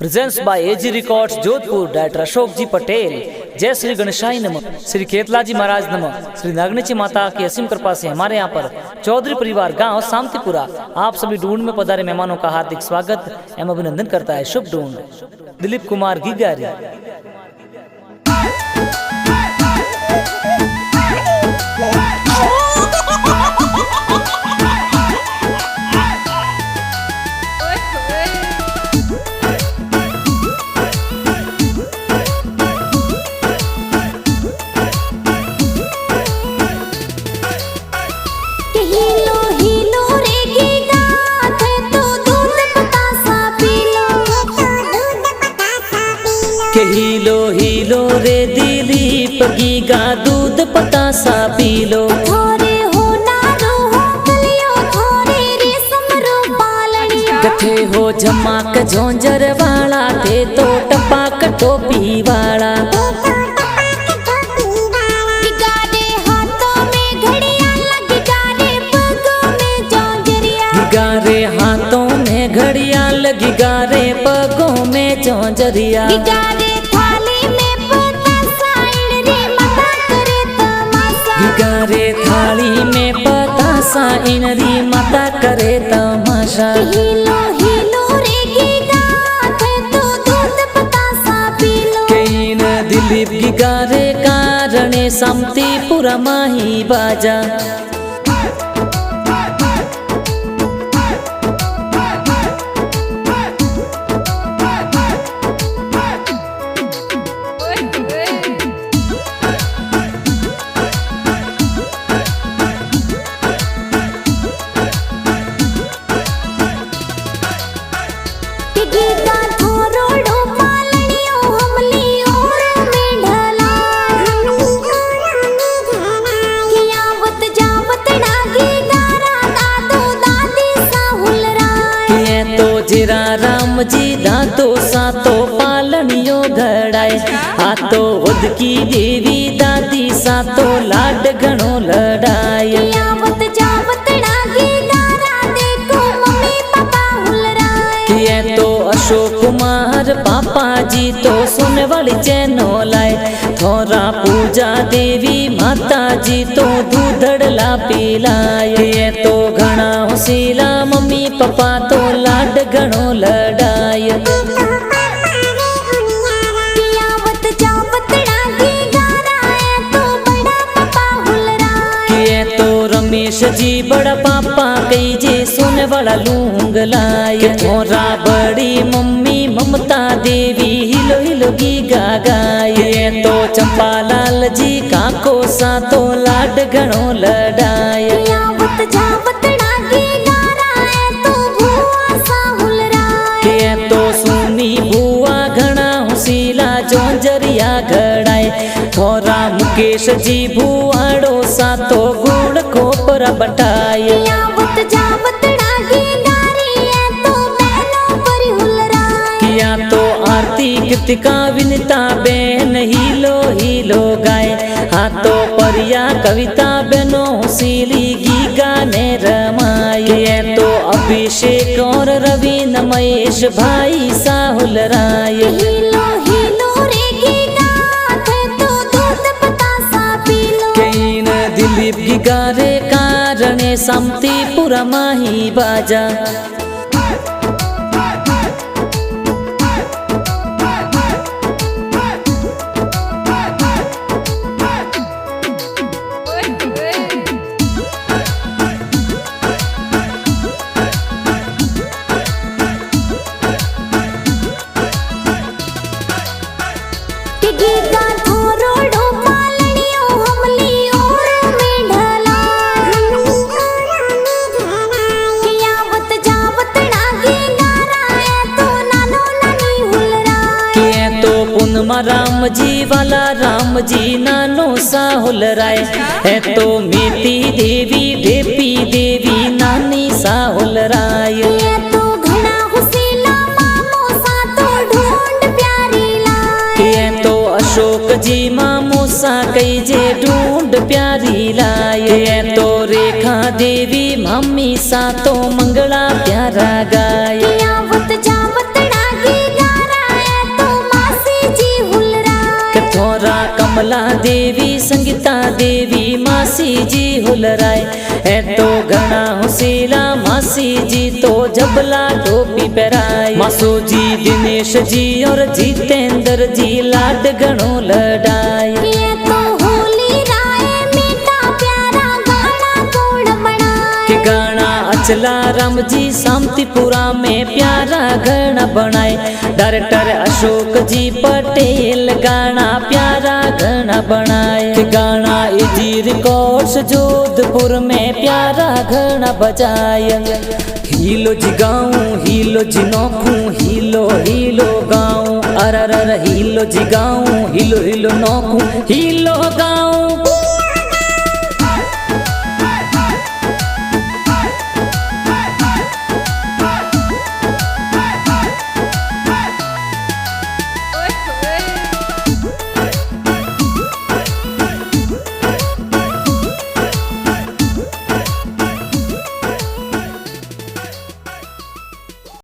Presence by AG records Jodhpur. Director Ashok ji Patel. जय श्री गणेशाई नमः। श्री केतला जी महाराज नमः। श्री नागनेची माता की असीम कृपा से हमारे यहाँ पर चौधरी परिवार गांव शांतिपुरा आप सभी ढूंढ में पधारे मेहमानों का हार्दिक स्वागत एवं अभिनंदन करता है। शुभ ढूंढ दिलीप कुमार गिगारी। हीलो हीलो रे दिलीप गीगा दूध पतासा पी लो। थोरे हो नारो हो कलियो थोरे रेशम रो बालड़िया। कथे हो झमाक झोंझर वाला थे तो टपाक टोपी वाला। गिगारे हाथों में घड़ियाल गिगारे पगों में जौंजरिया। गिगारे हाथों में घड़ियाल गिगारे पगों में जौंजरिया। गिगारे थाली में पतासा इनरी माता करे तमाशा। गिगारे थाली में पतासा इनरी माता करे तमाशा। हीलो हीलो रे गीगा थे तो दूध पतासा पी लो। कईन दिलीप गिगारे कारणे शांतिपुरा माही बाजा। गीगा थोरोड़ो पालड़ियो हमली ओर में ढला। कियावत जावत ना गीगारा दादो दादी साहुल राय। ये तो जिरा राम जी दादो सा तो पालनियो घड़ाए। आ तो उद की देवी दादी सा तो लाड घणो लड़ाए। कियावत जावत ना गीगारा देखो मम्मी पापा हुल राय। ये तो अशोक कुमार पापा जी तो सुन वाली चैनो लाए। थोरा पूजा देवी माता जी तो दूधड़ ला पिलाए। ये तो घना होसीला मम्मी पापा तो लाड घणो लड़ाए। कियावत जावत ना गीगारा है तो बड़ा पापा हुल राय। ये तो रमेश जी बड़ा पापा कई जे सुन वाला लूंग लाए। थोरा बड़ी मम्मी ममता देवी हिलो हिलो गीगा गाए। ये तो चंपालाल जी काको सा तो लाड घणो लड़ाए। कियावत जावत ना गीगारा है तो भुआ साहुल राय। ये तो सुनी बुआ घना हुसीला जौंजरिया घड़ाए। थोरा मुकेश जी बुआड़ो सा तो गुड़ खोपरा बटाए। कियावत जावत ना गीगारी है तो बहनों पर हुल राय। किया तो आरती कृतिका विनिता बहन हीलो हीलो गाए। हाँ तो परिया कविता बहनों हुसीली गीगा ने रमाए। ये तो अभिषेक और रवीन महेश भाई साहुल राय। हीलो हीलो रे गीगा थे तो दूध पतासा पी लो। कईन दिलीप गिगारे कारणे शांतिपुरा माही बाजा। गीगा थोरोड़ो पालड़ियो हमली ओर में ढला। कियावत जावत ना गीगारा है तो नानो नानी हुल राय। किए तो पुनमा राम जी वाला राम जी नानो साहुल राय। है तो मेती देवी ढेपी देवी नानी साहुल राय। ये तो घना हुसीला मामो सा तो ढूंढ प्यारी लाए। ये तो अशोक जी मामो सा कई जे ढूंढ प्यारी लाए। ये तो रेखा देवी मम्मी सा तो मंगला प्यारा गाय। कियावत जावत ना गीगारा कमला देवी संगीता देवी मासी जी हुलराय है तो घना हुसीला मासी जी तो जबला टोपी पहराय मासू जी दिनेश जी और जितेंद्र जी लाड घणो लड़ाय ये तो होली राय मीठा प्यारा गाना कौन बनाए के गाना अचला राम जी शांतिपुरा में प्यारा गाना बनाए डायरेक्टर अशोक जी पटेल गाना प्यारा गाना बनाए के गाना इजी रिकॉर्ड्स जोधपुर में प्यारा गाना बजाए हीलो जी गाऊं हीलो जी नोखूं हीलो हीलो गाऊं अरर हीलो जी गाऊं हीलो हीलो नोखूं